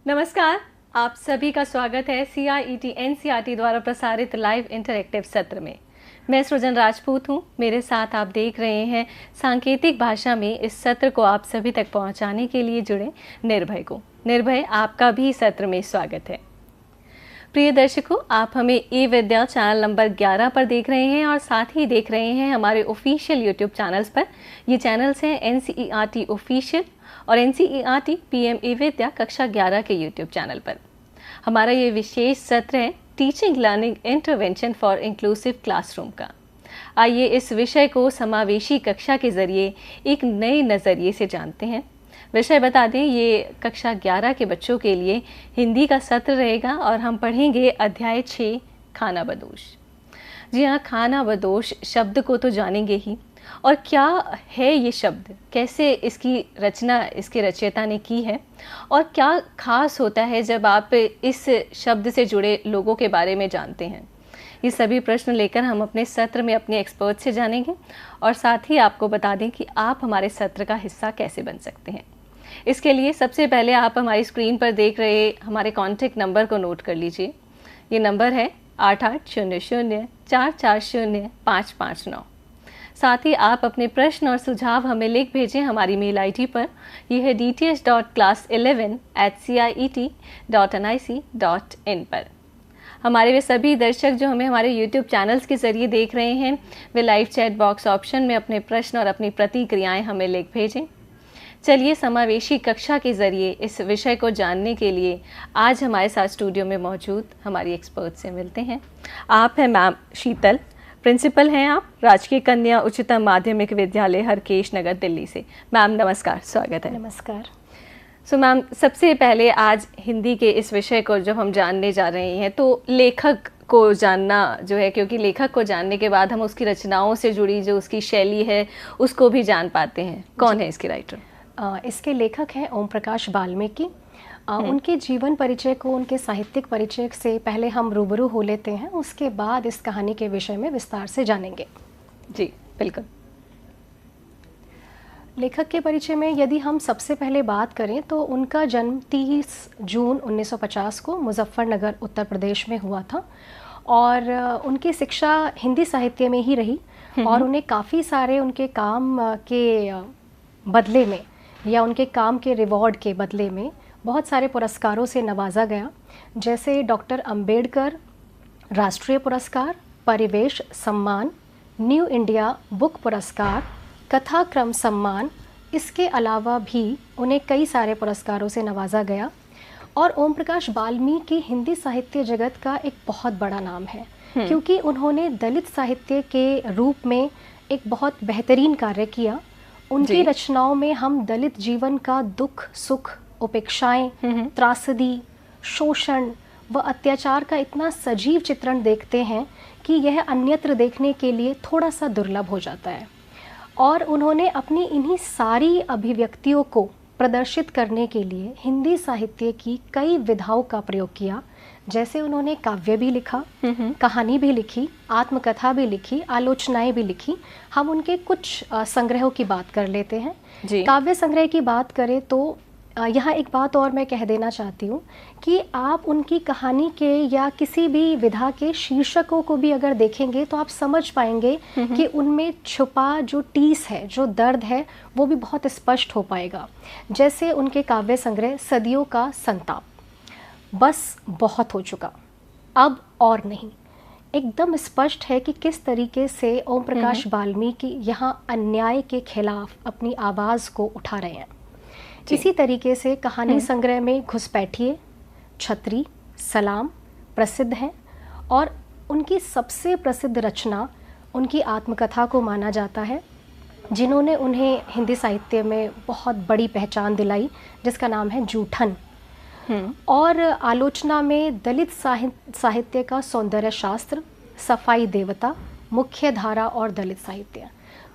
नमस्कार, आप सभी का स्वागत है CIET NCERT द्वारा प्रसारित लाइव इंटरैक्टिव सत्र में। मैं सृजन राजपूत हूँ। मेरे साथ आप देख रहे हैं सांकेतिक भाषा में इस सत्र को आप सभी तक पहुँचाने के लिए जुड़े निर्भय को। निर्भय, आपका भी सत्र में स्वागत है। प्रिय दर्शकों, आप हमें ई-विद्या चैनल नंबर 11 पर देख रहे हैं और साथ ही देख रहे हैं हमारे ऑफिशियल यूट्यूब चैनल्स पर। ये चैनल्स हैं NCERT ऑफिशियल और NCERT PM ई-विद्या कक्षा 11 के यूट्यूब चैनल पर। हमारा ये विशेष सत्र है teaching learning intervention for inclusive classroom का। आइए इस विषय को समावेशी कक्षा के जरिए एक नए नज़रिए से जानते हैं। विषय बता दें, ये कक्षा 11 के बच्चों के लिए हिंदी का सत्र रहेगा और हम पढ़ेंगे अध्याय 6 खाना बदोश। जी हाँ, खाना बदोश शब्द को तो जानेंगे ही, और क्या है ये शब्द, कैसे इसकी रचना इसके रचयिता ने की है और क्या खास होता है जब आप इस शब्द से जुड़े लोगों के बारे में जानते हैं। ये सभी प्रश्न लेकर हम अपने सत्र में अपने एक्सपर्ट से जानेंगे और साथ ही आपको बता दें कि आप हमारे सत्र का हिस्सा कैसे बन सकते हैं। इसके लिए सबसे पहले आप हमारी स्क्रीन पर देख रहे हमारे कॉन्टैक्ट नंबर को नोट कर लीजिए। ये नंबर है 8800440559। साथ ही आप अपने प्रश्न और सुझाव हमें लिख भेजें हमारी मेल ID पर। यह है dts.class11@ciet.nic.in पर। हमारे वे सभी दर्शक जो हमें हमारे YouTube चैनल्स के ज़रिए देख रहे हैं, वे लाइव चैट बॉक्स ऑप्शन में अपने प्रश्न और अपनी प्रतिक्रियाएं हमें लिख भेजें। चलिए समावेशी कक्षा के ज़रिए इस विषय को जानने के लिए आज हमारे साथ स्टूडियो में मौजूद हमारी एक्सपर्ट से मिलते हैं। आप हैं मैम शीतल, प्रिंसिपल हैं आप, राजकीय कन्या उच्चतर माध्यमिक विद्यालय हरकेश नगर, दिल्ली से। मैम नमस्कार, स्वागत है। नमस्कार। सो मैम, सबसे पहले आज हिंदी के इस विषय को जब हम जानने जा रहे हैं तो लेखक को जानना जो है, क्योंकि लेखक को जानने के बाद हम उसकी रचनाओं से जुड़ी जो उसकी शैली है उसको भी जान पाते हैं। कौन है इसके राइटर? इसके लेखक हैं ओम प्रकाश वाल्मीकि। उनके जीवन परिचय को, उनके साहित्यिक परिचय से पहले हम रूबरू हो लेते हैं, उसके बाद इस कहानी के विषय में विस्तार से जानेंगे। जी बिल्कुल। लेखक के परिचय में यदि हम सबसे पहले बात करें तो उनका जन्म 30 जून 1950 को मुजफ्फरनगर उत्तर प्रदेश में हुआ था और उनकी शिक्षा हिंदी साहित्य में ही रही और उन्हें काफ़ी सारे उनके काम के बदले में या उनके काम के रिवॉर्ड के बदले में बहुत सारे पुरस्कारों से नवाजा गया, जैसे डॉक्टर अंबेडकर राष्ट्रीय पुरस्कार, परिवेश सम्मान, न्यू इंडिया बुक पुरस्कार, कथाक्रम सम्मान। इसके अलावा भी उन्हें कई सारे पुरस्कारों से नवाजा गया और ओम प्रकाश वाल्मीकि हिंदी साहित्य जगत का एक बहुत बड़ा नाम है क्योंकि उन्होंने दलित साहित्य के रूप में एक बहुत बेहतरीन कार्य किया। उनकी रचनाओं में हम दलित जीवन का दुख सुख, उपेक्षाएं, त्रासदी, शोषण व अत्याचार का इतना सजीव चित्रण देखते हैं कि यह अन्यत्र देखने के लिए थोड़ा सा दुर्लभ हो जाता है। और उन्होंने अपनी इन्हीं सारी अभिव्यक्तियों को प्रदर्शित करने के लिए हिंदी साहित्य की कई विधाओं का प्रयोग किया, जैसे उन्होंने काव्य भी लिखा, कहानी भी लिखी, आत्मकथा भी लिखी, आलोचनाएं भी लिखी। हम उनके कुछ संग्रहों की बात कर लेते हैं। काव्य संग्रह की बात करें तो यहाँ एक बात और मैं कह देना चाहती हूँ कि आप उनकी कहानी के या किसी भी विधा के शीर्षकों को भी अगर देखेंगे तो आप समझ पाएंगे कि उनमें छुपा जो टीस है, जो दर्द है, वो भी बहुत स्पष्ट हो पाएगा। जैसे उनके काव्य संग्रह सदियों का संताप, बस बहुत हो चुका, अब और नहीं। एकदम स्पष्ट है कि किस तरीके से ओम प्रकाश वाल्मीकि यहाँ अन्याय के खिलाफ अपनी आवाज़ को उठा रहे हैं। इसी तरीके से कहानी संग्रह में घुसपैठिए, छतरी, सलाम प्रसिद्ध हैं और उनकी सबसे प्रसिद्ध रचना उनकी आत्मकथा को माना जाता है, जिन्होंने उन्हें हिंदी साहित्य में बहुत बड़ी पहचान दिलाई, जिसका नाम है जूठन। और आलोचना में दलित साहित्य का सौंदर्य शास्त्र, सफाई देवता, मुख्य धारा और दलित साहित्य।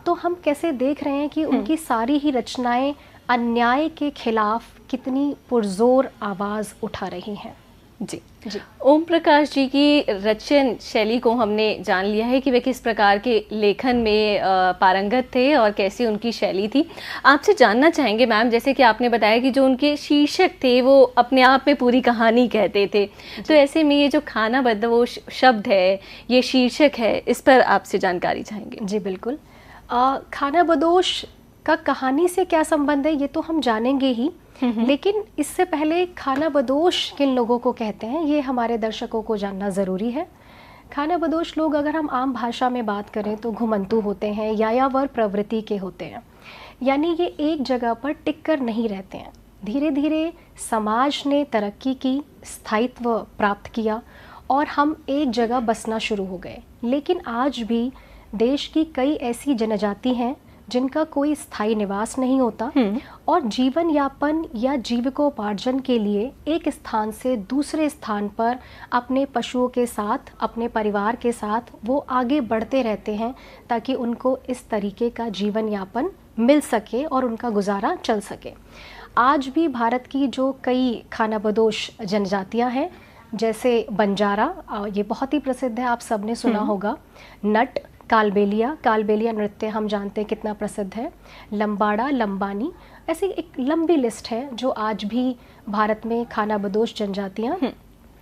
तो हम कैसे देख रहे हैं कि उनकी सारी ही रचनाएं अन्याय के खिलाफ कितनी पुरजोर आवाज़ उठा रही हैं। जी जी। ओम प्रकाश जी की रचन शैली को हमने जान लिया है कि वे किस प्रकार के लेखन में पारंगत थे और कैसी उनकी शैली थी। आपसे जानना चाहेंगे मैम, जैसे कि आपने बताया कि जो उनके शीर्षक थे वो अपने आप में पूरी कहानी कहते थे, तो ऐसे में ये जो खानाबदोश शब्द है, ये शीर्षक है, इस पर आपसे जानकारी चाहेंगे। जी बिल्कुल। खानाबदोश का कहानी से क्या संबंध है ये तो हम जानेंगे ही, लेकिन इससे पहले खानाबदोश किन लोगों को कहते हैं ये हमारे दर्शकों को जानना ज़रूरी है। खानाबदोश लोग अगर हम आम भाषा में बात करें तो घुमंतू होते हैं, यायावर प्रवृत्ति के होते हैं, यानी ये एक जगह पर टिक कर नहीं रहते हैं। धीरे धीरे समाज ने तरक्की की, स्थायित्व प्राप्त किया और हम एक जगह बसना शुरू हो गए। लेकिन आज भी देश की कई ऐसी जनजाति हैं जिनका कोई स्थायी निवास नहीं होता और जीवन यापन या जीविकोपार्जन के लिए एक स्थान से दूसरे स्थान पर अपने पशुओं के साथ, अपने परिवार के साथ वो आगे बढ़ते रहते हैं ताकि उनको इस तरीके का जीवन यापन मिल सके और उनका गुजारा चल सके। आज भी भारत की जो कई खानाबदोश जनजातियां हैं, जैसे बंजारा, ये बहुत ही प्रसिद्ध है, आप सबने सुना होगा। नट, कालबेलिया नृत्य हम जानते हैं कितना प्रसिद्ध है। लंबाड़ा, लंबानी, ऐसी एक लंबी लिस्ट है जो आज भी भारत में खानाबदोश जनजातियां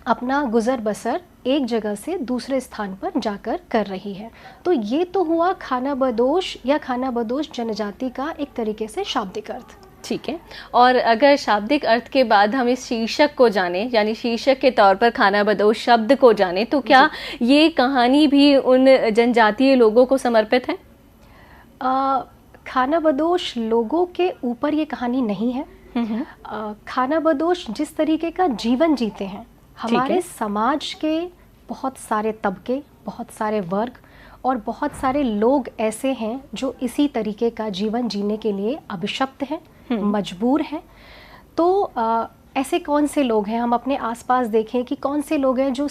अपना गुजर बसर एक जगह से दूसरे स्थान पर जाकर कर रही है। तो ये तो हुआ खानाबदोश या खानाबदोश जनजाति का एक तरीके से शाब्दिक अर्थ। ठीक है, और अगर शाब्दिक अर्थ के बाद हम इस शीर्षक को जाने, यानी शीर्षक के तौर पर खानाबदोश शब्द को जाने, तो क्या ये कहानी भी उन जनजातीय लोगों को समर्पित है? खानाबदोश लोगों के ऊपर ये कहानी नहीं है। खानाबदोश जिस तरीके का जीवन जीते हैं, हमारे समाज के बहुत सारे तबके, बहुत सारे वर्ग और बहुत सारे लोग ऐसे हैं जो इसी तरीके का जीवन जीने के लिए अभिशप्त हैं, मजबूर हैं। तो ऐसे कौन से लोग हैं, हम अपने आसपास देखें कि कौन से लोग हैं जो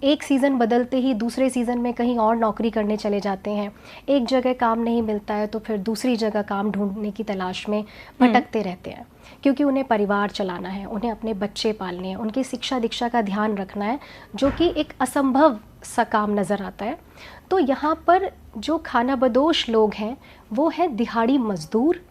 एक सीज़न बदलते ही दूसरे सीज़न में कहीं और नौकरी करने चले जाते हैं। एक जगह काम नहीं मिलता है तो फिर दूसरी जगह काम ढूंढने की तलाश में भटकते रहते हैं, क्योंकि उन्हें परिवार चलाना है, उन्हें अपने बच्चे पालने हैं, उनकी शिक्षा दीक्षा का ध्यान रखना है, जो कि एक असंभव सा काम नज़र आता है। तो यहाँ पर जो खानाबदोश लोग हैं वो है दिहाड़ी मजदूर,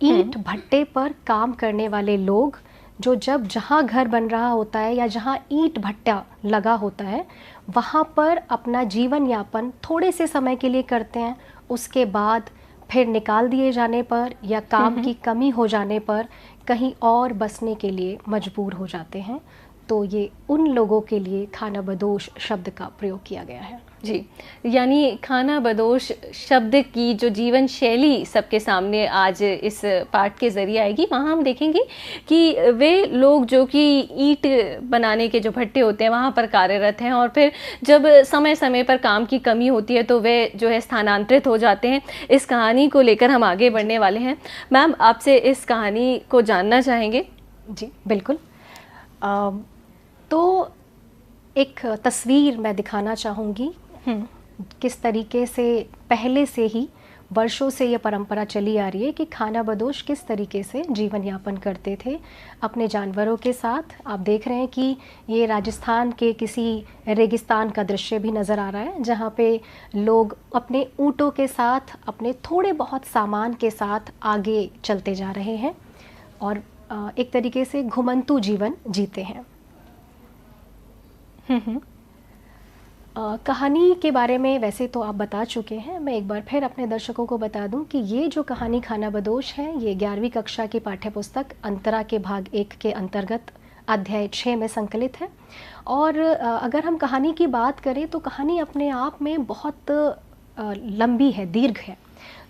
ईंट भट्टे पर काम करने वाले लोग, जो जब जहाँ घर बन रहा होता है या जहाँ ईंट भट्टा लगा होता है वहाँ पर अपना जीवन यापन थोड़े से समय के लिए करते हैं। उसके बाद फिर निकाल दिए जाने पर या काम की कमी हो जाने पर कहीं और बसने के लिए मजबूर हो जाते हैं। तो ये उन लोगों के लिए खानाबदोश शब्द का प्रयोग किया गया है। जी, यानी खानाबदोश शब्द की जो जीवन शैली सबके सामने आज इस पाठ के ज़रिए आएगी, वहाँ हम देखेंगे कि वे लोग जो कि ईंट बनाने के जो भट्टे होते हैं वहाँ पर कार्यरत हैं और फिर जब समय समय पर काम की कमी होती है तो वे जो है स्थानांतरित हो जाते हैं। इस कहानी को लेकर हम आगे बढ़ने वाले हैं। मैम, आपसे इस कहानी को जानना चाहेंगे। जी बिल्कुल। तो एक तस्वीर मैं दिखाना चाहूँगी किस तरीके से पहले से ही वर्षों से ये परंपरा चली आ रही है कि खानाबदोश किस तरीके से जीवन यापन करते थे अपने जानवरों के साथ। आप देख रहे हैं कि ये राजस्थान के किसी रेगिस्तान का दृश्य भी नज़र आ रहा है, जहाँ पे लोग अपने ऊँटों के साथ, अपने थोड़े बहुत सामान के साथ आगे चलते जा रहे हैं और एक तरीके से घुमंतू जीवन जीते हैं। कहानी के बारे में वैसे तो आप बता चुके हैं, मैं एक बार फिर अपने दर्शकों को बता दूं कि ये जो कहानी खानाबदोश है ये 11वीं कक्षा की पाठ्यपुस्तक अंतरा के भाग 1 के अंतर्गत अध्याय 6 में संकलित है। और अगर हम कहानी की बात करें तो कहानी अपने आप में बहुत लंबी है, दीर्घ है,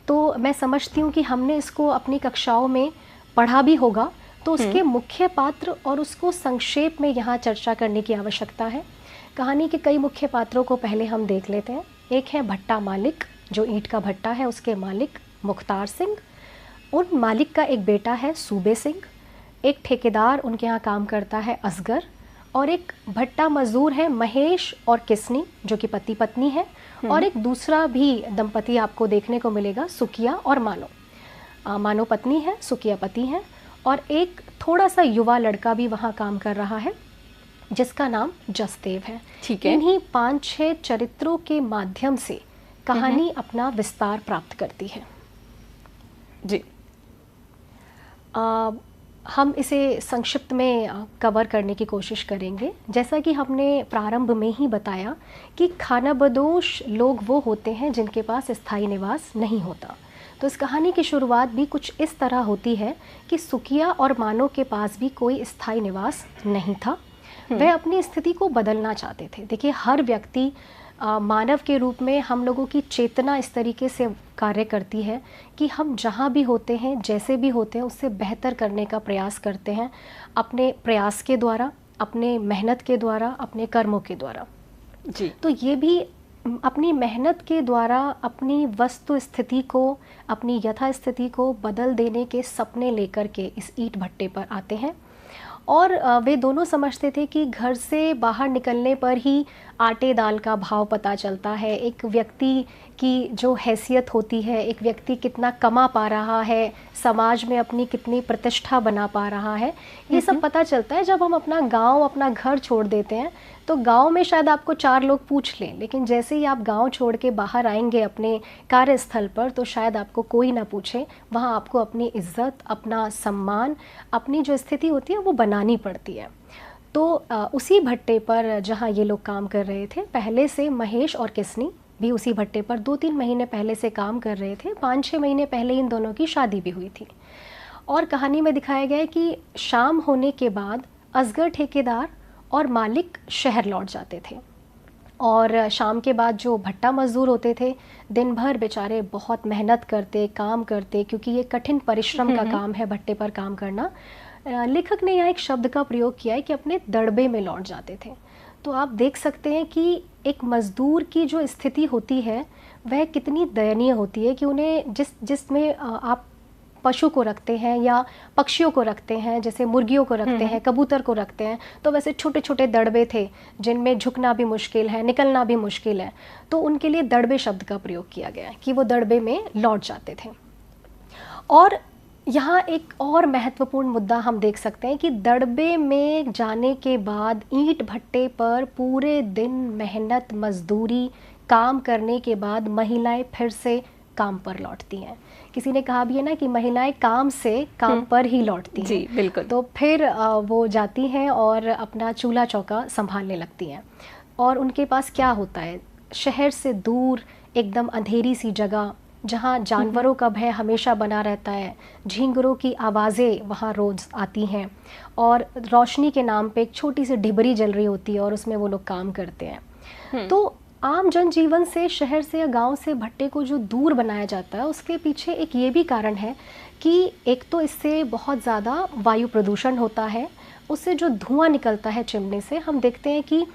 तो मैं समझती हूँ कि हमने इसको अपनी कक्षाओं में पढ़ा भी होगा, तो उसके मुख्य पात्र और उसको संक्षेप में यहाँ चर्चा करने की आवश्यकता है। कहानी के कई मुख्य पात्रों को पहले हम देख लेते हैं। एक है भट्टा मालिक, जो ईंट का भट्टा है उसके मालिक मुख्तार सिंह। उन मालिक का एक बेटा है सूबे सिंह, एक ठेकेदार उनके यहाँ काम करता है असगर, और एक भट्टा मजदूर है महेश और किसनी, जो कि पति पत्नी है, और एक दूसरा भी दंपति आपको देखने को मिलेगा, सुकिया और मानो। मानो पत्नी है, सुकिया पति है, और एक थोड़ा सा युवा लड़का भी वहाँ काम कर रहा है। जिसका नाम जसदेव है। ठीक है। इन्हीं 5-6 चरित्रों के माध्यम से कहानी अपना विस्तार प्राप्त करती है। जी। हम इसे संक्षिप्त में कवर करने की कोशिश करेंगे। जैसा कि हमने प्रारंभ में ही बताया कि खानाबदोश लोग वो होते हैं जिनके पास स्थायी निवास नहीं होता। तो इस कहानी की शुरुआत भी कुछ इस तरह होती है कि सुकिया और मानो के पास भी कोई स्थायी निवास नहीं था। वह अपनी स्थिति को बदलना चाहते थे। देखिए, हर व्यक्ति मानव के रूप में हम लोगों की चेतना इस तरीके से कार्य करती है कि हम जहाँ भी होते हैं, जैसे भी होते हैं, उससे बेहतर करने का प्रयास करते हैं, अपने प्रयास के द्वारा, अपने मेहनत के द्वारा, अपने कर्मों के द्वारा। जी। तो ये भी अपनी मेहनत के द्वारा अपनी वस्तु स्थिति को, अपनी यथा स्थिति को बदल देने के सपने लेकर के इस ईंट भट्टे पर आते हैं। और वे दोनों समझते थे कि घर से बाहर निकलने पर ही आटे दाल का भाव पता चलता है, एक व्यक्ति की जो हैसियत होती है, एक व्यक्ति कितना कमा पा रहा है, समाज में अपनी कितनी प्रतिष्ठा बना पा रहा है, ये सब पता चलता है जब हम अपना गांव, अपना घर छोड़ देते हैं। तो गांव में शायद आपको 4 लोग पूछ लें, लेकिन जैसे ही आप गांव छोड़ के बाहर आएंगे अपने कार्यस्थल पर, तो शायद आपको कोई ना पूछे। वहाँ आपको अपनी इज्जत, अपना सम्मान, अपनी जो स्थिति होती है वो बनानी पड़ती है। तो उसी भट्टे पर जहाँ ये लोग काम कर रहे थे, पहले से महेश और किसनी भी उसी भट्टे पर 2-3 महीने पहले से काम कर रहे थे। 5-6 महीने पहले इन दोनों की शादी भी हुई थी। और कहानी में दिखाया गया है कि शाम होने के बाद असगर ठेकेदार और मालिक शहर लौट जाते थे। और शाम के बाद जो भट्टा मजदूर होते थे, दिन भर बेचारे बहुत मेहनत करते, काम करते, क्योंकि ये कठिन परिश्रम का काम है भट्टे पर काम करना। लेखक ने यहाँ एक शब्द का प्रयोग किया है कि अपने दड़बे में लौट जाते थे। तो आप देख सकते हैं कि एक मज़दूर की जो स्थिति होती है वह कितनी दयनीय होती है कि उन्हें जिसमें आप पशु को रखते हैं या पक्षियों को रखते हैं, जैसे मुर्गियों को रखते हैं, कबूतर को रखते हैं, तो वैसे छोटे छोटे दड़बे थे जिनमें झुकना भी मुश्किल है, निकलना भी मुश्किल है। तो उनके लिए दड़बे शब्द का प्रयोग किया गया है कि वो दड़बे में लौट जाते थे। और यहाँ एक और महत्वपूर्ण मुद्दा हम देख सकते हैं कि दड़बे में जाने के बाद ईंट भट्टे पर पूरे दिन मेहनत, मजदूरी, काम करने के बाद महिलाएं फिर से काम पर लौटती हैं। किसी ने कहा भी है ना कि महिलाएं काम से काम पर ही लौटती हैं। जी, बिल्कुल। तो फिर वो जाती हैं और अपना चूल्हा चौका संभालने लगती हैं। और उनके पास क्या होता है, शहर से दूर एकदम अंधेरी सी जगह जहाँ जानवरों का भय हमेशा बना रहता है, झींगरों की आवाज़ें वहाँ रोज़ आती हैं, और रोशनी के नाम पे एक छोटी सी ढिबरी जल रही होती है और उसमें वो लोग काम करते हैं। तो आम जनजीवन से, शहर से या गांव से भट्टे को जो दूर बनाया जाता है, उसके पीछे एक ये भी कारण है कि एक तो इससे बहुत ज़्यादा वायु प्रदूषण होता है। उससे जो धुआं निकलता है चिमनी से, हम देखते हैं कि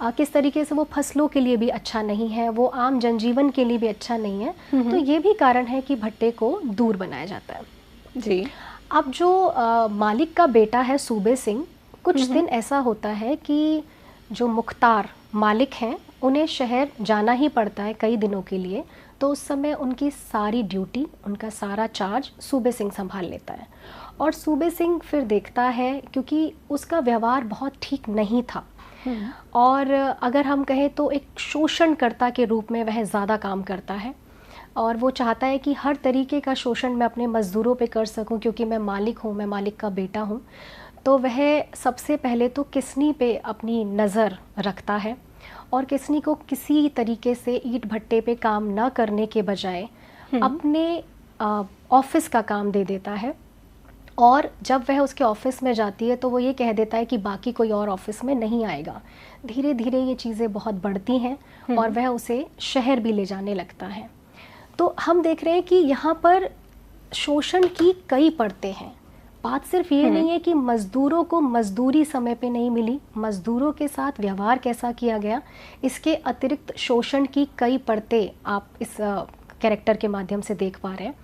किस तरीके से वो फसलों के लिए भी अच्छा नहीं है, वो आम जनजीवन के लिए भी अच्छा नहीं है। तो ये भी कारण है कि भट्टे को दूर बनाया जाता है। जी। अब जो मालिक का बेटा है सूबे सिंह, कुछ दिन ऐसा होता है कि जो मुख्तार मालिक हैं उन्हें शहर जाना ही पड़ता है कई दिनों के लिए। तो उस समय उनकी सारी ड्यूटी, उनका सारा चार्ज सूबे सिंह संभाल लेता है। और सूबे सिंह फिर देखता है, क्योंकि उसका व्यवहार बहुत ठीक नहीं था, और अगर हम कहें तो एक शोषणकर्ता के रूप में वह ज़्यादा काम करता है। और वो चाहता है कि हर तरीके का शोषण मैं अपने मज़दूरों पे कर सकूं, क्योंकि मैं मालिक हूँ, मैं मालिक का बेटा हूँ। तो वह सबसे पहले तो किसनी पे अपनी नज़र रखता है और किसनी को किसी तरीके से ईंट भट्टे पे काम ना करने के बजाय अपने ऑफिस का काम दे देता है। और जब वह उसके ऑफिस में जाती है तो वो ये कह देता है कि बाकी कोई और ऑफिस में नहीं आएगा। धीरे धीरे ये चीज़ें बहुत बढ़ती हैं और वह उसे शहर भी ले जाने लगता है। तो हम देख रहे हैं कि यहाँ पर शोषण की कई परतें हैं। बात सिर्फ ये नहीं है कि मज़दूरों को मज़दूरी समय पे नहीं मिली, मज़दूरों के साथ व्यवहार कैसा किया गया, इसके अतिरिक्त शोषण की कई परतें आप इस कैरेक्टर के माध्यम से देख पा रहे हैं।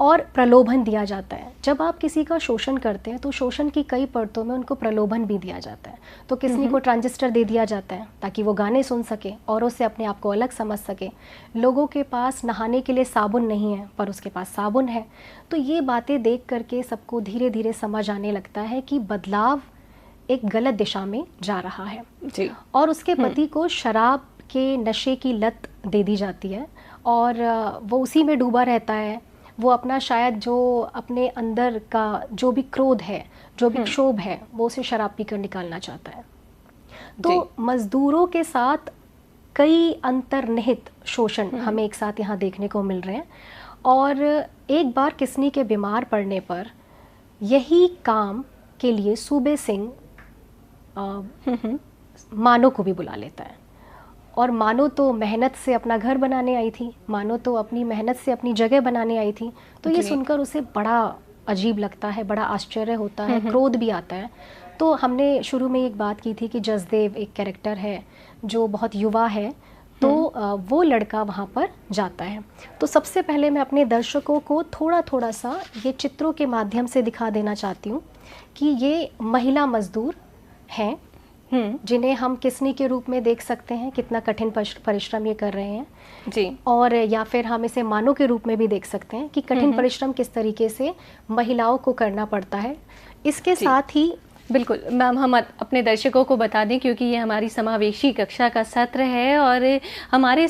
और प्रलोभन दिया जाता है। जब आप किसी का शोषण करते हैं तो शोषण की कई परतों में उनको प्रलोभन भी दिया जाता है। तो किसी को ट्रांजिस्टर दे दिया जाता है ताकि वो गाने सुन सके और उससे अपने आप को अलग समझ सके। लोगों के पास नहाने के लिए साबुन नहीं है पर उसके पास साबुन है। तो ये बातें देख करके सबको धीरे धीरे समझ आने लगता है कि बदलाव एक गलत दिशा में जा रहा है जी। और उसके पति को शराब के नशे की लत दे दी जाती है और वो उसी में डूबा रहता है। वो अपना शायद जो अपने अंदर का जो भी क्रोध है, जो भी क्षोभ है, वो उसे शराब पीकर निकालना चाहता है। तो मजदूरों के साथ कई अंतर्निहित शोषण हमें एक साथ यहाँ देखने को मिल रहे हैं और एक बार किस्नी के बीमार पड़ने पर यही काम के लिए सूबे सिंह मानो को भी बुला लेता है और मानो तो मेहनत से अपना घर बनाने आई थी, मानो तो अपनी मेहनत से अपनी जगह बनाने आई थी। तो ये सुनकर उसे बड़ा अजीब लगता है, बड़ा आश्चर्य होता है, क्रोध भी आता है। तो हमने शुरू में एक बात की थी कि जसदेव एक कैरेक्टर है जो बहुत युवा है, तो वो लड़का वहाँ पर जाता है। तो सबसे पहले मैं अपने दर्शकों को थोड़ा थोड़ा सा ये चित्रों के माध्यम से दिखा देना चाहती हूँ कि ये महिला मजदूर हैं जिन्हें हम किस्नी के रूप में देख सकते हैं, कितना कठिन परिश्रम ये कर रहे हैं जी। और या फिर हम इसे मानव के रूप में भी देख सकते हैं कि कठिन परिश्रम किस तरीके से महिलाओं को करना पड़ता है। इसके साथ ही बिल्कुल मैम, हम अपने दर्शकों को बता दें क्योंकि ये हमारी समावेशी कक्षा का सत्र है और हमारे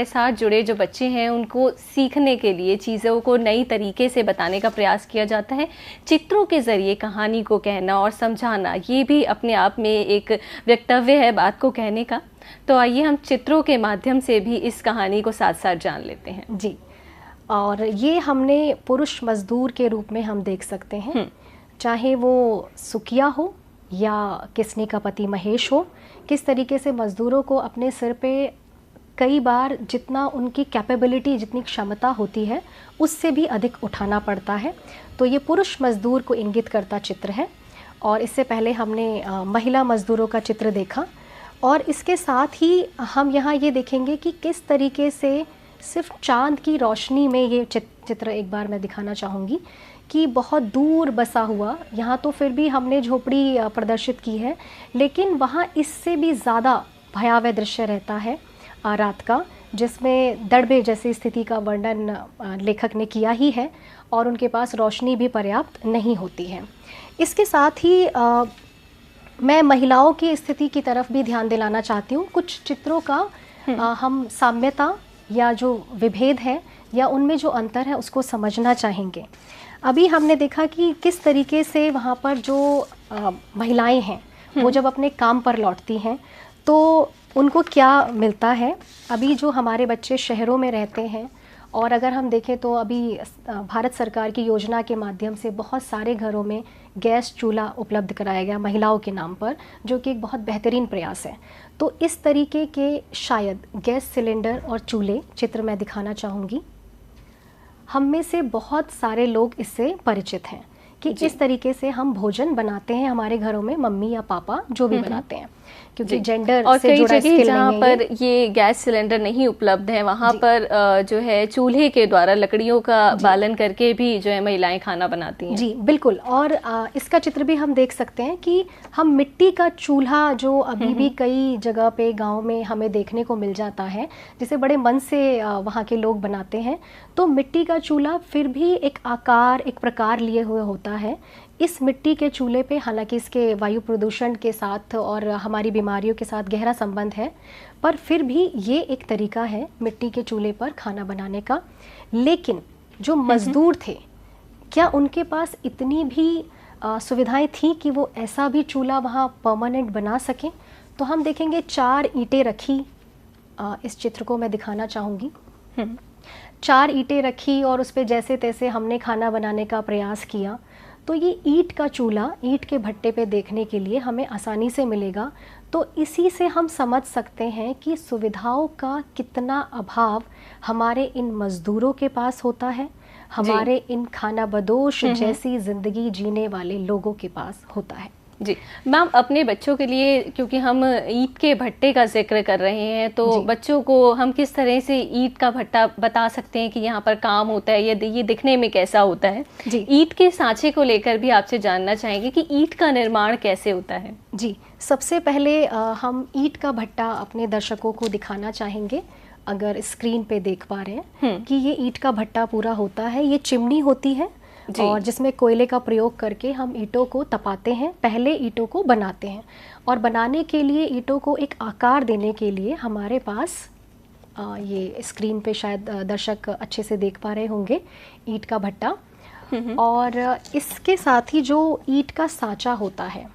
साथ जुड़े जो बच्चे हैं उनको सीखने के लिए चीज़ों को नई तरीके से बताने का प्रयास किया जाता है। चित्रों के ज़रिए कहानी को कहना और समझाना ये भी अपने आप में एक वक्तव्य है बात को कहने का। तो आइए हम चित्रों के माध्यम से भी इस कहानी को साथ साथ जान लेते हैं। जी, और ये हमने पुरुष मजदूर के रूप में हम देख सकते हैं, चाहे वो सुकिया हो या किस्नी का पति महेश हो, किस तरीके से मज़दूरों को अपने सिर पे कई बार जितना उनकी कैपेबिलिटी, जितनी क्षमता होती है उससे भी अधिक उठाना पड़ता है। तो ये पुरुष मज़दूर को इंगित करता चित्र है और इससे पहले हमने महिला मज़दूरों का चित्र देखा और इसके साथ ही हम यहाँ ये देखेंगे कि किस तरीके से सिर्फ चाँद की रोशनी में ये चित्र एक बार मैं दिखाना चाहूँगी कि बहुत दूर बसा हुआ, यहाँ तो फिर भी हमने झोपड़ी प्रदर्शित की है, लेकिन वहाँ इससे भी ज़्यादा भयावह दृश्य रहता है रात का, जिसमें दड़बे जैसी स्थिति का वर्णन लेखक ने किया ही है और उनके पास रोशनी भी पर्याप्त नहीं होती है। इसके साथ ही मैं महिलाओं की स्थिति की तरफ भी ध्यान दिलाना चाहती हूँ। कुछ चित्रों का हम साम्यता या जो विभेद है या उनमें जो अंतर है उसको समझना चाहेंगे। अभी हमने देखा कि किस तरीके से वहाँ पर जो महिलाएं हैं वो जब अपने काम पर लौटती हैं तो उनको क्या मिलता है। अभी जो हमारे बच्चे शहरों में रहते हैं और अगर हम देखें तो अभी भारत सरकार की योजना के माध्यम से बहुत सारे घरों में गैस चूल्हा उपलब्ध कराया गया महिलाओं के नाम पर, जो कि एक बहुत बेहतरीन प्रयास है। तो इस तरीके के शायद गैस सिलेंडर और चूल्हे चित्र मैं दिखाना चाहूँगी। हम में से बहुत सारे लोग इससे परिचित हैं कि किस तरीके से हम भोजन बनाते हैं हमारे घरों में, मम्मी या पापा जो भी बनाते हैं, क्योंकि जेंडर और से कई जुड़ा जगह जहाँ पर ये गैस सिलेंडर नहीं उपलब्ध है वहाँ पर जो है चूल्हे के द्वारा लकड़ियों का बालन करके भी जो है महिलाएं खाना बनाती हैं। जी बिल्कुल, और इसका चित्र भी हम देख सकते हैं कि हम मिट्टी का चूल्हा जो अभी भी कई जगह पे गांव में हमें देखने को मिल जाता है, जिसे बड़े मन से वहाँ के लोग बनाते हैं। तो मिट्टी का चूल्हा फिर भी एक आकार, एक प्रकार लिए हुए होता है। इस मिट्टी के चूल्हे पे हालांकि इसके वायु प्रदूषण के साथ और हमारी बीमारियों के साथ गहरा संबंध है, पर फिर भी ये एक तरीका है मिट्टी के चूल्हे पर खाना बनाने का। लेकिन जो मज़दूर थे, क्या उनके पास इतनी भी सुविधाएं थी कि वो ऐसा भी चूल्हा वहाँ परमानेंट बना सकें? तो हम देखेंगे 4 ईंटें रखी, इस चित्र को मैं दिखाना चाहूँगी। 4 ईंटें रखी और उस पर जैसे तैसे हमने खाना बनाने का प्रयास किया। तो ये ईंट का चूल्हा ईंट के भट्टे पे देखने के लिए हमें आसानी से मिलेगा। तो इसी से हम समझ सकते हैं कि सुविधाओं का कितना अभाव हमारे इन मज़दूरों के पास होता है, हमारे इन खानाबदोश जैसी ज़िंदगी जीने वाले लोगों के पास होता है। जी मैम, अपने बच्चों के लिए क्योंकि हम ईंट के भट्टे का जिक्र कर रहे हैं तो बच्चों को हम किस तरह से ईंट का भट्टा बता सकते हैं कि यहाँ पर काम होता है, ये दिखने में कैसा होता है? जी, ईंट के सांचे को लेकर भी आपसे जानना चाहेंगे कि ईंट का निर्माण कैसे होता है? जी, सबसे पहले हम ईंट का भट्टा अपने दर्शकों को दिखाना चाहेंगे। अगर स्क्रीन पे देख पा रहे हैं कि ये ईंट का भट्टा पूरा होता है, ये चिमनी होती है और जिसमें कोयले का प्रयोग करके हम ईंटों को तपाते हैं, पहले ईंटों को बनाते हैं। और बनाने के लिए ईंटों को एक आकार देने के लिए हमारे पास ये स्क्रीन पे शायद दर्शक अच्छे से देख पा रहे होंगे, ईंट का भट्टा। और इसके साथ ही जो ईंट का साँचा होता है,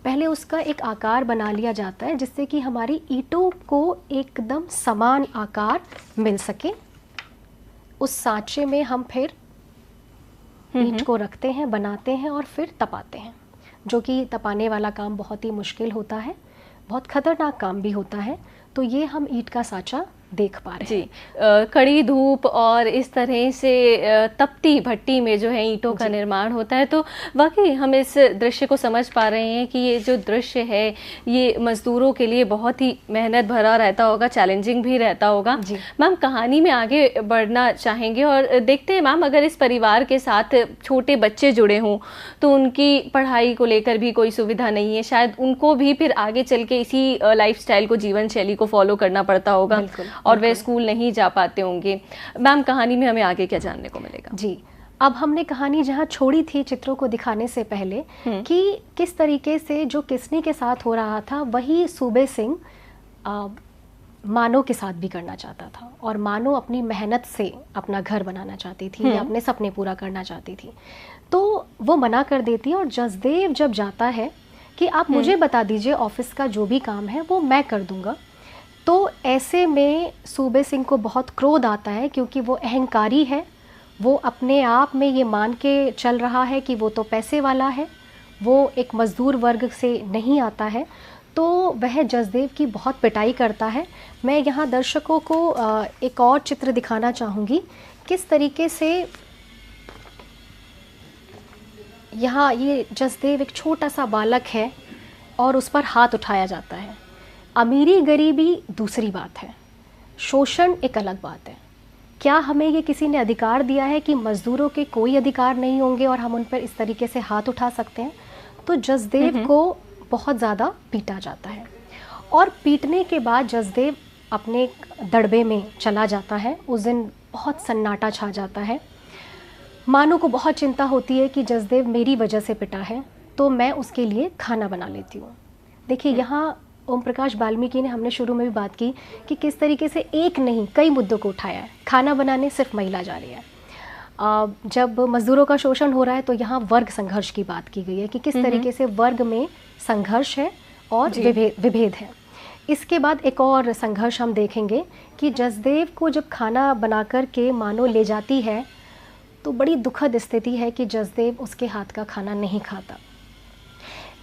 पहले उसका एक आकार बना लिया जाता है जिससे कि हमारी ईंटों को एकदम समान आकार मिल सके। उस सांचे में हम फिर ईंट को रखते हैं, बनाते हैं और फिर तपाते हैं, जो कि तपाने वाला काम बहुत ही मुश्किल होता है, बहुत खतरनाक काम भी होता है। तो ये हम ईंट का सांचा देख पा रहे हैं। जी, कड़ी धूप और इस तरह से तपती भट्टी में जो है ईंटों का निर्माण होता है, तो वाकई हम इस दृश्य को समझ पा रहे हैं कि ये जो दृश्य है ये मजदूरों के लिए बहुत ही मेहनत भरा रहता होगा, चैलेंजिंग भी रहता होगा। मैम, कहानी में आगे बढ़ना चाहेंगे और देखते हैं मैम, अगर इस परिवार के साथ छोटे बच्चे जुड़े हों तो उनकी पढ़ाई को लेकर भी कोई सुविधा नहीं है, शायद उनको भी फिर आगे चल के इसी लाइफस्टाइल को, जीवन शैली को फॉलो करना पड़ता होगा और वे स्कूल नहीं जा पाते होंगे। मैम, कहानी में हमें आगे क्या जानने को मिलेगा? जी, अब हमने कहानी जहाँ छोड़ी थी चित्रों को दिखाने से पहले कि किस तरीके से जो किसनी के साथ हो रहा था वही सूबे सिंह मानो के साथ भी करना चाहता था। और मानो अपनी मेहनत से अपना घर बनाना चाहती थी या अपने सपने पूरा करना चाहती थी, तो वो मना कर देती है। और जसदेव जब जाता है कि आप मुझे बता दीजिए ऑफिस का जो भी काम है वो मैं कर दूंगा, तो ऐसे में सूबे सिंह को बहुत क्रोध आता है, क्योंकि वो अहंकारी है, वो अपने आप में ये मान के चल रहा है कि वो तो पैसे वाला है, वो एक मज़दूर वर्ग से नहीं आता है। तो वह जसदेव की बहुत पिटाई करता है। मैं यहाँ दर्शकों को एक और चित्र दिखाना चाहूँगी, किस तरीके से यहाँ ये जसदेव एक छोटा सा बालक है और उस पर हाथ उठाया जाता है। अमीरी गरीबी दूसरी बात है, शोषण एक अलग बात है। क्या हमें ये किसी ने अधिकार दिया है कि मज़दूरों के कोई अधिकार नहीं होंगे और हम उन पर इस तरीके से हाथ उठा सकते हैं? तो जसदेव को बहुत ज़्यादा पीटा जाता है और पीटने के बाद जसदेव अपने दड़बे में चला जाता है। उस दिन बहुत सन्नाटा छा जाता है। मानो को बहुत चिंता होती है कि जसदेव मेरी वजह से पिटा है, तो मैं उसके लिए खाना बना लेती हूँ। देखिए, यहाँ ओम प्रकाश वाल्मीकि ने, हमने शुरू में भी बात की कि किस तरीके से एक नहीं कई मुद्दों को उठाया है। खाना बनाने सिर्फ महिला जा रही है। जब मज़दूरों का शोषण हो रहा है तो यहाँ वर्ग संघर्ष की बात की गई है कि किस तरीके से वर्ग में संघर्ष है और विभेद है। इसके बाद एक और संघर्ष हम देखेंगे कि जसदेव को जब खाना बनाकर के मानो ले जाती है तो बड़ी दुखद स्थिति है कि जसदेव उसके हाथ का खाना नहीं खाता।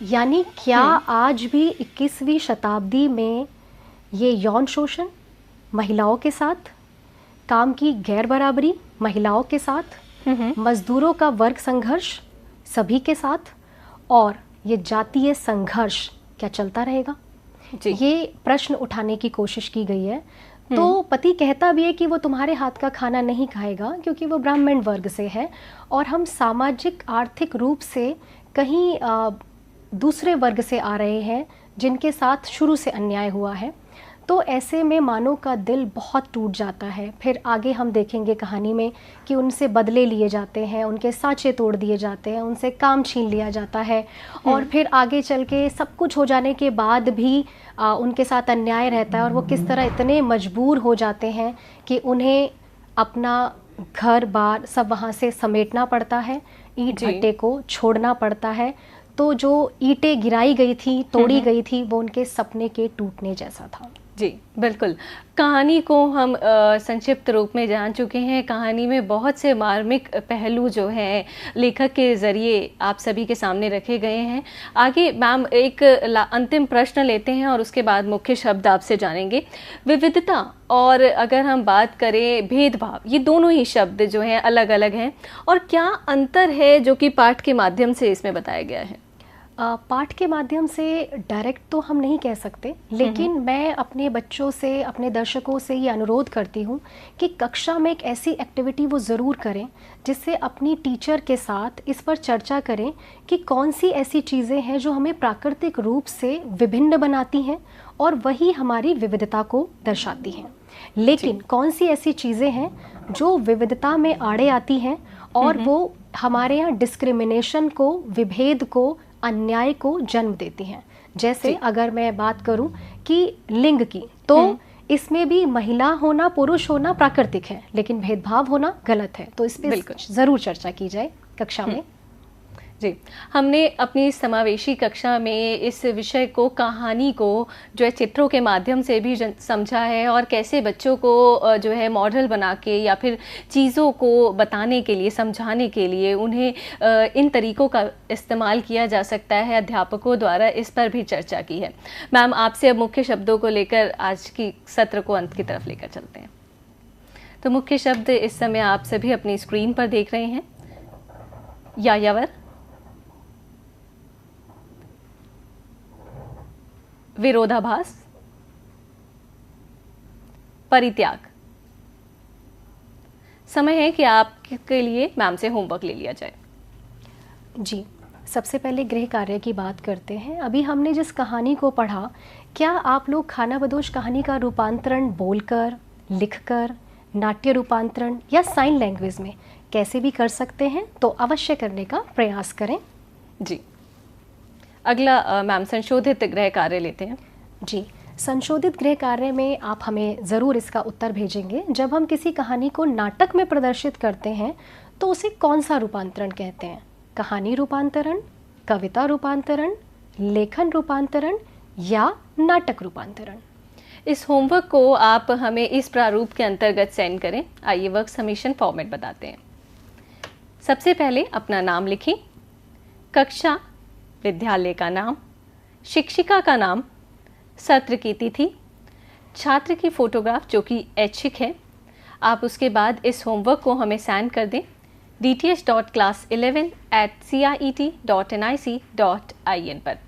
यानी क्या आज भी 21वीं शताब्दी में ये यौन शोषण महिलाओं के साथ, काम की गैर बराबरी महिलाओं के साथ, मजदूरों का वर्ग संघर्ष सभी के साथ, और ये जातीय संघर्ष क्या चलता रहेगा? ये प्रश्न उठाने की कोशिश की गई है। तो पति कहता भी है कि वो तुम्हारे हाथ का खाना नहीं खाएगा क्योंकि वो ब्राह्मण वर्ग से है और हम सामाजिक आर्थिक रूप से कहीं दूसरे वर्ग से आ रहे हैं जिनके साथ शुरू से अन्याय हुआ है। तो ऐसे में मानो का दिल बहुत टूट जाता है। फिर आगे हम देखेंगे कहानी में कि उनसे बदले लिए जाते हैं, उनके सांचे तोड़ दिए जाते हैं, उनसे काम छीन लिया जाता है और फिर आगे चल के सब कुछ हो जाने के बाद भी उनके साथ अन्याय रहता है और वो किस तरह इतने मजबूर हो जाते हैं कि उन्हें अपना घर बार सब वहाँ से समेटना पड़ता है, ईंट भट्टे को छोड़ना पड़ता है। तो जो ईंटें गिराई गई थी, तोड़ी गई थी, वो उनके सपने के टूटने जैसा था। जी बिल्कुल। कहानी को हम संक्षिप्त रूप में जान चुके हैं। कहानी में बहुत से मार्मिक पहलू जो हैं लेखक के ज़रिए आप सभी के सामने रखे गए हैं। आगे मैम एक अंतिम प्रश्न लेते हैं और उसके बाद मुख्य शब्द आपसे जानेंगे। विविधता और अगर हम बात करें भेदभाव, ये दोनों ही शब्द जो हैं अलग अलग हैं, और क्या अंतर है जो कि पाठ के माध्यम से इसमें बताया गया है? पाठ के माध्यम से डायरेक्ट तो हम नहीं कह सकते, लेकिन मैं अपने बच्चों से, अपने दर्शकों से ये अनुरोध करती हूँ कि कक्षा में एक ऐसी एक्टिविटी वो ज़रूर करें जिससे अपनी टीचर के साथ इस पर चर्चा करें कि कौन सी ऐसी चीज़ें हैं जो हमें प्राकृतिक रूप से विभिन्न बनाती हैं और वही हमारी विविधता को दर्शाती हैं, लेकिन कौन सी ऐसी चीज़ें हैं जो विविधता में आड़े आती हैं और वो हमारे यहाँ डिस्क्रिमिनेशन को, विभेद को, अन्याय को जन्म देती हैं। जैसे अगर मैं बात करूं कि लिंग की, तो इसमें भी महिला होना, पुरुष होना प्राकृतिक है, लेकिन भेदभाव होना गलत है। तो इस पे जरूर चर्चा की जाए कक्षा में। जी, हमने अपनी समावेशी कक्षा में इस विषय को, कहानी को जो है चित्रों के माध्यम से भी समझा है, और कैसे बच्चों को जो है मॉडल बना के या फिर चीज़ों को बताने के लिए, समझाने के लिए उन्हें इन तरीक़ों का इस्तेमाल किया जा सकता है अध्यापकों द्वारा, इस पर भी चर्चा की है। मैम, आपसे अब मुख्य शब्दों को लेकर आज की सत्र को अंत की तरफ लेकर चलते हैं। तो मुख्य शब्द इस समय आप सभी अपनी स्क्रीन पर देख रहे हैं। यायावर, विरोधाभास, परित्याग। समय है कि आपके लिए मैम से होमवर्क ले लिया जाए। जी, सबसे पहले गृह कार्य की बात करते हैं। अभी हमने जिस कहानी को पढ़ा, क्या आप लोग खानाबदोश कहानी का रूपांतरण बोलकर, लिखकर, नाट्य रूपांतरण या साइन लैंग्वेज में कैसे भी कर सकते हैं? तो अवश्य करने का प्रयास करें। जी, अगला मैम संशोधित गृह कार्य लेते हैं। जी, संशोधित गृह कार्य में आप हमें ज़रूर इसका उत्तर भेजेंगे। जब हम किसी कहानी को नाटक में प्रदर्शित करते हैं तो उसे कौन सा रूपांतरण कहते हैं? कहानी रूपांतरण, कविता रूपांतरण, लेखन रूपांतरण या नाटक रूपांतरण? इस होमवर्क को आप हमें इस प्रारूप के अंतर्गत सेंड करें। आइए वर्क सबमिशन फॉर्मेट बताते हैं। सबसे पहले अपना नाम लिखें, कक्षा, विद्यालय का नाम, शिक्षिका का नाम, सत्र की तिथि, छात्र की फ़ोटोग्राफ जो कि ऐच्छिक है। आप उसके बाद इस होमवर्क को हमें सेंड कर दें dts.class11@ciet.nic.in पर।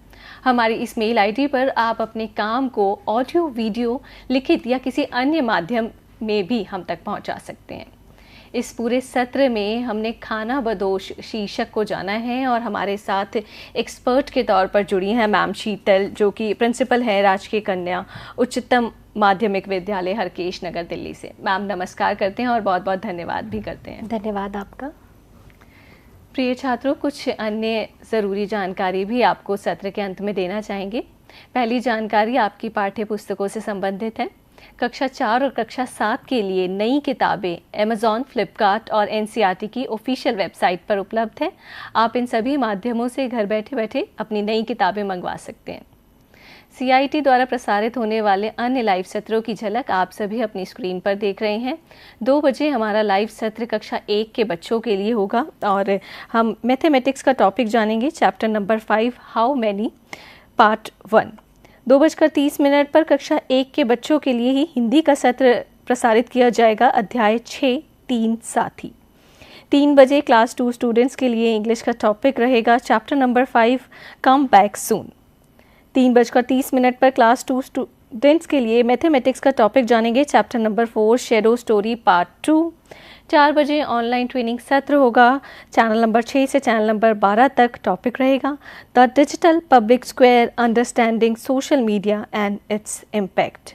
हमारी इस मेल आईडी पर आप अपने काम को ऑडियो, वीडियो, लिखित या किसी अन्य माध्यम में भी हम तक पहुंचा सकते हैं। इस पूरे सत्र में हमने खानाबदोश शीर्षक को जाना है, और हमारे साथ एक्सपर्ट के तौर पर जुड़ी हैं मैम शीतल, जो कि प्रिंसिपल है राजकीय कन्या उच्चतम माध्यमिक विद्यालय हरकेश नगर, दिल्ली से। मैम नमस्कार करते हैं और बहुत बहुत धन्यवाद भी करते हैं। धन्यवाद आपका। प्रिय छात्रों, कुछ अन्य ज़रूरी जानकारी भी आपको सत्र के अंत में देना चाहेंगे। पहली जानकारी आपकी पाठ्य पुस्तकों से संबंधित है। कक्षा 4 और कक्षा 7 के लिए नई किताबें अमेज़ॉन, फ्लिपकार्ट और एनसीईआरटी की ऑफिशियल वेबसाइट पर उपलब्ध है। आप इन सभी माध्यमों से घर बैठे बैठे अपनी नई किताबें मंगवा सकते हैं। सीआईटी द्वारा प्रसारित होने वाले अन्य लाइव सत्रों की झलक आप सभी अपनी स्क्रीन पर देख रहे हैं। 2 बजे हमारा लाइव सत्र कक्षा 1 के बच्चों के लिए होगा, और हम मैथमेटिक्स का टॉपिक जानेंगे, chapter number 5 how many, part 1। 2:30 पर कक्षा 1 के बच्चों के लिए ही हिंदी का सत्र प्रसारित किया जाएगा, अध्याय 6 3 साथी। 3 बजे क्लास 2 स्टूडेंट्स के लिए इंग्लिश का टॉपिक रहेगा, chapter number 5 come back soon. 3:30 पर क्लास 2 स्टूडेंट्स के लिए मैथमेटिक्स का टॉपिक जानेंगे, chapter number 4 shadow story part 2। 4 बजे ऑनलाइन ट्रेनिंग सत्र होगा, चैनल नंबर 6 से चैनल नंबर 12 तक टॉपिक रहेगा, the digital public square understanding social media and its impact.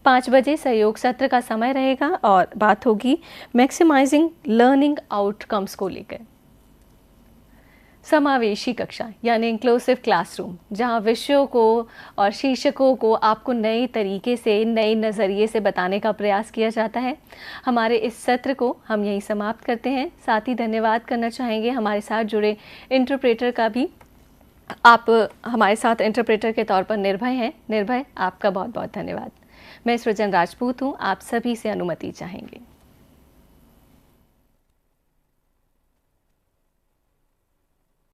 5 बजे सहयोग सत्र का समय रहेगा और बात होगी मैक्सिमाइजिंग लर्निंग आउटकम्स को लेकर। समावेशी कक्षा यानी इंक्लूसिव क्लासरूम, जहां विषयों को और शीर्षकों को आपको नए तरीके से, नए नज़रिए से बताने का प्रयास किया जाता है। हमारे इस सत्र को हम यहीं समाप्त करते हैं। साथ ही धन्यवाद करना चाहेंगे हमारे साथ जुड़े इंटरप्रेटर का भी। आप हमारे साथ इंटरप्रेटर के तौर पर निर्भय हैं। निर्भय, आपका बहुत बहुत धन्यवाद। मैं सृजन राजपूत हूँ, आप सभी से अनुमति चाहेंगे।